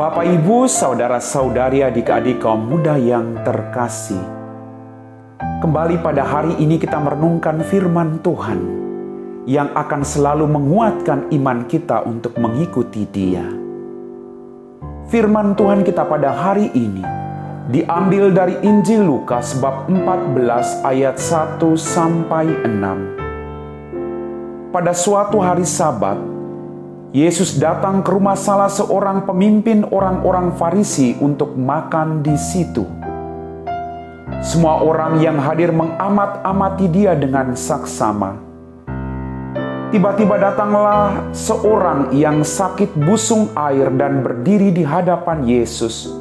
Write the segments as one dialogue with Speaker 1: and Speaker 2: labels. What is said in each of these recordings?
Speaker 1: Bapak, Ibu, saudara-saudari, adik-adik kaum muda yang terkasih, kembali pada hari ini kita merenungkan firman Tuhan yang akan selalu menguatkan iman kita untuk mengikuti Dia. Firman Tuhan kita pada hari ini diambil dari Injil Lukas bab 14 ayat 1 sampai 6. Pada suatu hari Sabat, Yesus datang ke rumah salah seorang pemimpin orang-orang Farisi untuk makan di situ. Semua orang yang hadir mengamat-amati dia dengan saksama. Tiba-tiba datanglah seorang yang sakit busung air dan berdiri di hadapan Yesus.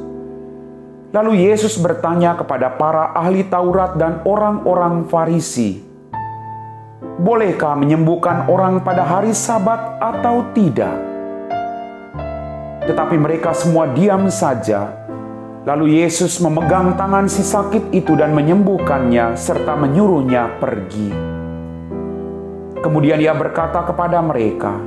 Speaker 1: Lalu Yesus bertanya kepada para ahli Taurat dan orang-orang Farisi, "Bolehkah menyembuhkan orang pada hari Sabat atau tidak?" Tetapi mereka semua diam saja. Lalu Yesus memegang tangan si sakit itu dan menyembuhkannya serta menyuruhnya pergi. Kemudian Ia berkata kepada mereka,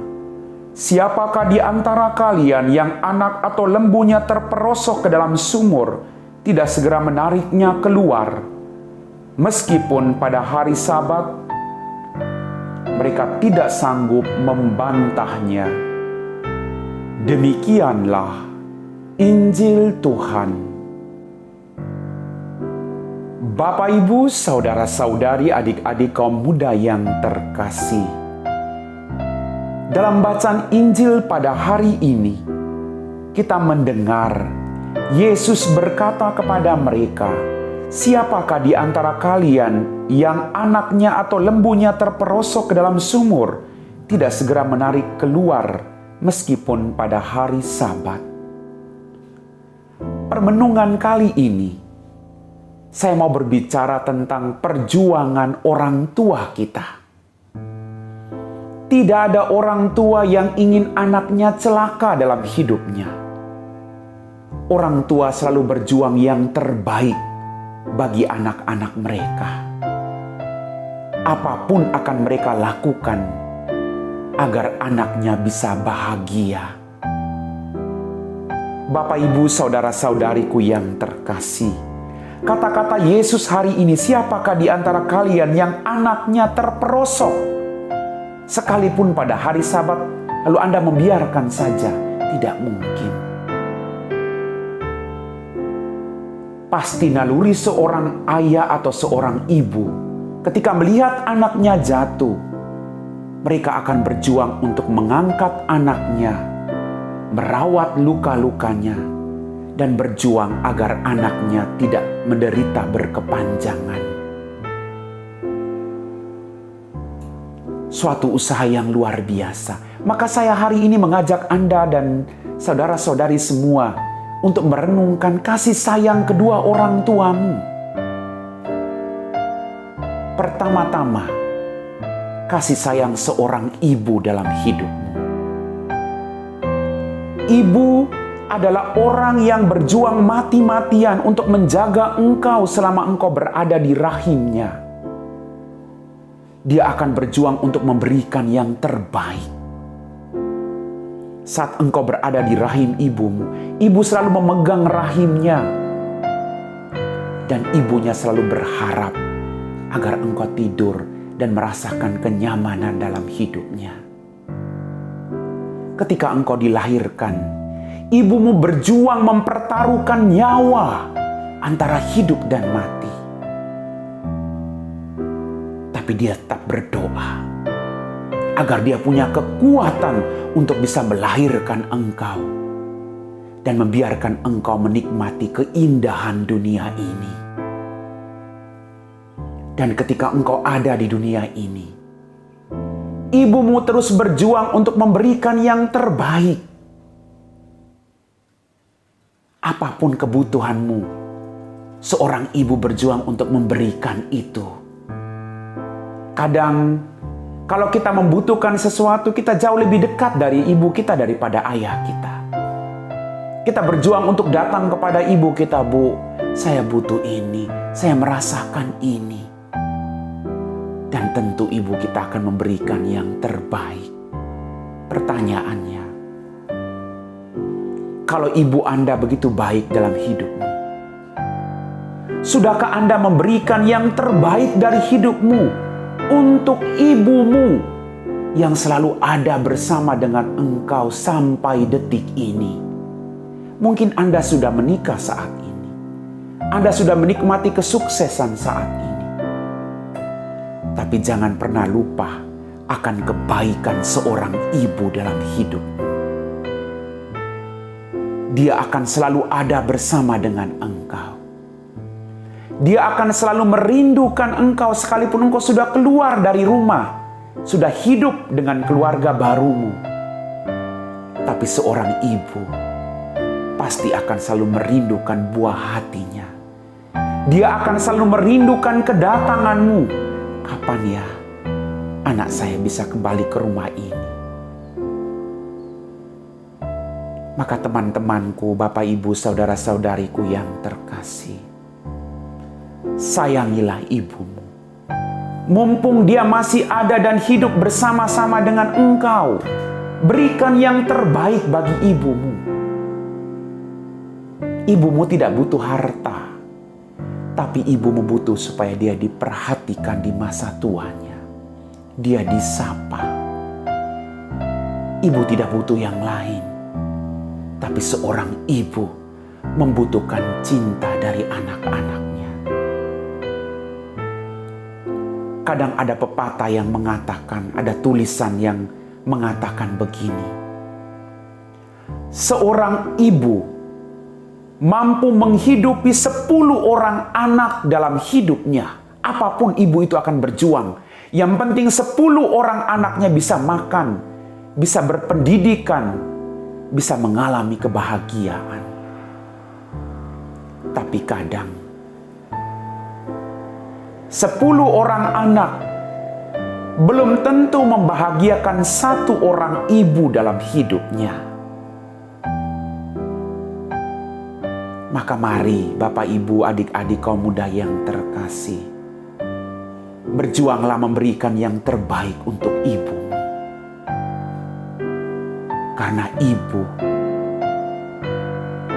Speaker 1: "Siapakah di antara kalian yang anak atau lembunya terperosok ke dalam sumur, tidak segera menariknya keluar, meskipun pada hari Sabat?" Mereka tidak sanggup membantahnya. Demikianlah Injil Tuhan. Bapak, Ibu, saudara-saudari, adik-adik kaum muda yang terkasih, dalam bacaan Injil pada hari ini, kita mendengar Yesus berkata kepada mereka, "Siapakah di antara kalian yang anaknya atau lembunya terperosok ke dalam sumur, tidak segera menarik keluar meskipun pada hari Sabat?" Permenungan kali ini, saya mau berbicara tentang perjuangan orang tua kita. Tidak ada orang tua yang ingin anaknya celaka dalam hidupnya. Orang tua selalu berjuang yang terbaik bagi anak-anak mereka. Apapun akan mereka lakukan agar anaknya bisa bahagia. Bapak, Ibu, saudara-saudariku yang terkasih, kata-kata Yesus hari ini, "Siapakah di antara kalian yang anaknya terperosok?" Sekalipun pada hari Sabat, lalu Anda membiarkan saja, tidak mungkin. Pasti naluri seorang ayah atau seorang ibu, ketika melihat anaknya jatuh, mereka akan berjuang untuk mengangkat anaknya, merawat luka-lukanya, dan berjuang agar anaknya tidak menderita berkepanjangan. Suatu usaha yang luar biasa. Maka saya hari ini mengajak Anda dan saudara-saudari semua untuk merenungkan kasih sayang kedua orang tuamu. Pertama-tama, kasih sayang seorang ibu dalam hidupmu. Ibu adalah orang yang berjuang mati-matian untuk menjaga engkau selama engkau berada di rahimnya. Dia akan berjuang untuk memberikan yang terbaik. Saat engkau berada di rahim ibumu, ibu selalu memegang rahimnya. Dan ibunya selalu berharap agar engkau tidur dan merasakan kenyamanan dalam hidupnya. Ketika engkau dilahirkan, ibumu berjuang mempertaruhkan nyawa antara hidup dan mati. Tapi dia tetap berdoa agar dia punya kekuatan untuk bisa melahirkan engkau dan membiarkan engkau menikmati keindahan dunia ini. Dan ketika engkau ada di dunia ini, ibumu terus berjuang untuk memberikan yang terbaik. Apapun kebutuhanmu, seorang ibu berjuang untuk memberikan itu. Kadang, kalau kita membutuhkan sesuatu, kita jauh lebih dekat dari ibu kita daripada ayah kita. Kita berjuang untuk datang kepada ibu kita, "Bu, saya butuh ini, saya merasakan ini." Dan tentu ibu kita akan memberikan yang terbaik. Pertanyaannya, kalau ibu Anda begitu baik dalam hidupmu? Sudahkah Anda memberikan yang terbaik dari hidupmu untuk ibumu yang selalu ada bersama dengan engkau sampai detik ini? Mungkin Anda sudah menikah saat ini. Anda sudah menikmati kesuksesan saat ini. Tapi jangan pernah lupa akan kebaikan seorang ibu dalam hidup. Dia akan selalu ada bersama dengan engkau. Dia akan selalu merindukan engkau sekalipun engkau sudah keluar dari rumah, sudah hidup dengan keluarga barumu. Tapi seorang ibu pasti akan selalu merindukan buah hatinya. Dia akan selalu merindukan kedatanganmu. Kapan ya anak saya bisa kembali ke rumah ini? Maka teman-temanku, Bapak Ibu, saudara-saudariku yang terkasih, sayangilah ibumu. Mumpung dia masih ada dan hidup bersama-sama dengan engkau, berikan yang terbaik bagi ibumu. Ibumu tidak butuh harta, tapi ibumu butuh supaya dia diperhatikan di masa tuanya. Dia disapa. Ibu tidak butuh yang lain. Tapi seorang ibu membutuhkan cinta dari anak-anaknya. Kadang ada pepatah yang mengatakan, ada tulisan yang mengatakan begini. Seorang ibu mampu menghidupi 10 orang anak dalam hidupnya. Apapun ibu itu akan berjuang. Yang penting 10 orang anaknya bisa makan, bisa berpendidikan, bisa mengalami kebahagiaan. Tapi kadang 10 orang anak belum tentu membahagiakan 1 orang ibu dalam hidupnya. Maka mari Bapak Ibu, adik-adik kaum muda yang terkasih, berjuanglah memberikan yang terbaik untuk ibu. Karena ibu,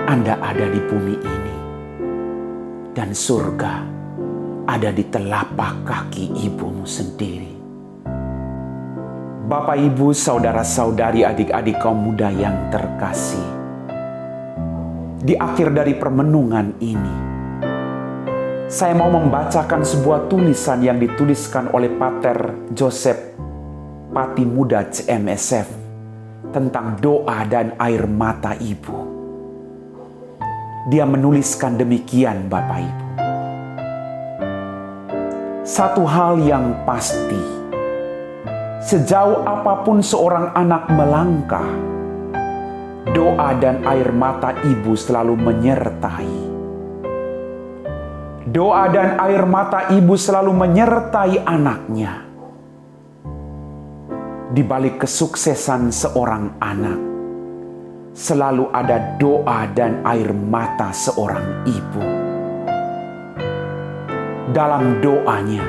Speaker 1: Anda ada di bumi ini, dan surga ada di telapak kaki ibumu sendiri. Bapak, Ibu, saudara-saudari, adik-adik kaum muda yang terkasih, di akhir dari permenungan ini, saya mau membacakan sebuah tulisan yang dituliskan oleh Pater Joseph Pati Muda CMSF tentang doa dan air mata ibu. Dia menuliskan demikian, Bapak Ibu. Satu hal yang pasti, sejauh apapun seorang anak melangkah, doa dan air mata ibu selalu menyertai. Doa dan air mata ibu selalu menyertai anaknya. Di balik kesuksesan seorang anak, selalu ada doa dan air mata seorang ibu. Dalam doanya,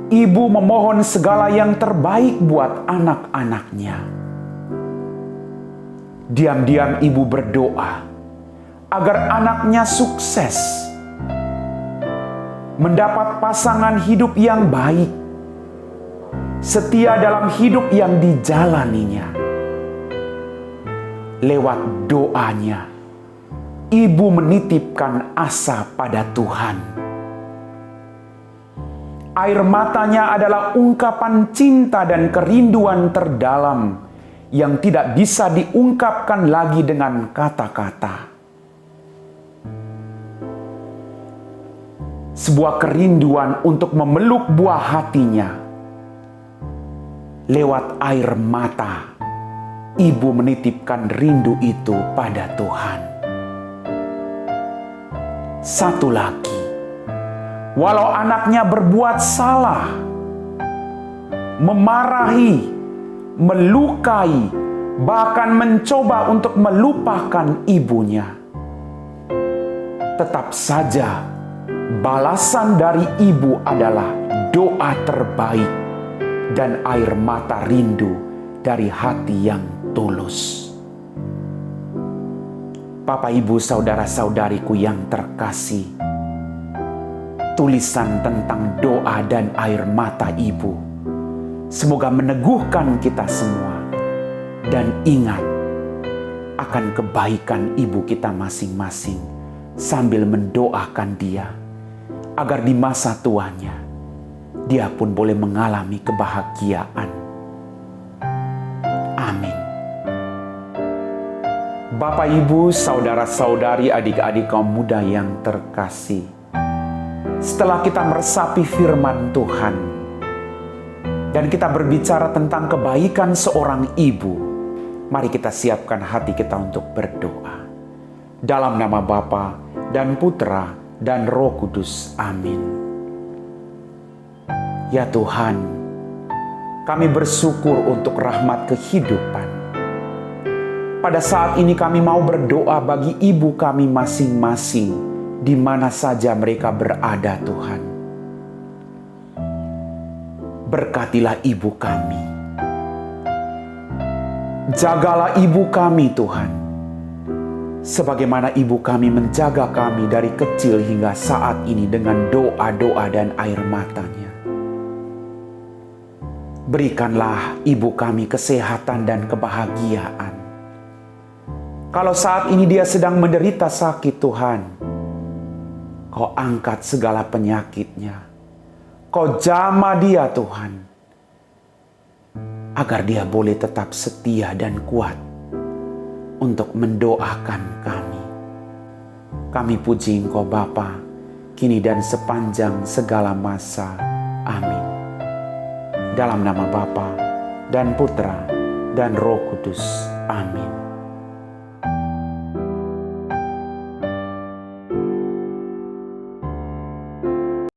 Speaker 1: ibu memohon segala yang terbaik buat anak-anaknya. Diam-diam ibu berdoa agar anaknya sukses, mendapat pasangan hidup yang baik, setia dalam hidup yang dijalaninya. Lewat doanya, ibu menitipkan asa pada Tuhan. Air matanya adalah ungkapan cinta dan kerinduan terdalam yang tidak bisa diungkapkan lagi dengan kata-kata. Sebuah kerinduan untuk memeluk buah hatinya. Lewat air mata, ibu menitipkan rindu itu pada Tuhan. Satu lagi, walau anaknya berbuat salah, memarahi, melukai, bahkan mencoba untuk melupakan ibunya, tetap saja balasan dari ibu adalah doa terbaik dan air mata rindu dari hati yang tulus. Bapak, Ibu, saudara-saudariku yang terkasih, tulisan tentang doa dan air mata Ibu semoga meneguhkan kita semua dan ingat akan kebaikan Ibu kita masing-masing sambil mendoakan dia agar di masa tuanya dia pun boleh mengalami kebahagiaan. Amin. Bapak, Ibu, saudara-saudari, adik-adik kaum muda yang terkasih, setelah kita meresapi firman Tuhan dan kita berbicara tentang kebaikan seorang ibu, mari kita siapkan hati kita untuk berdoa. Dalam nama Bapa dan Putra dan Roh Kudus. Amin. Ya Tuhan, kami bersyukur untuk rahmat kehidupan. Pada saat ini kami mau berdoa bagi ibu kami masing-masing, di mana saja mereka berada Tuhan. Berkatilah ibu kami. Jagalah ibu kami Tuhan. Sebagaimana ibu kami menjaga kami dari kecil hingga saat ini dengan doa-doa dan air matanya. Berikanlah ibu kami kesehatan dan kebahagiaan. Kalau saat ini dia sedang menderita sakit Tuhan, Kau angkat segala penyakitnya. Kau jamah dia Tuhan, agar dia boleh tetap setia dan kuat untuk mendoakan kami. Kami puji Engkau Bapa, kini dan sepanjang segala masa. Amin. Dalam nama Bapa dan Putra dan Roh Kudus. Amin.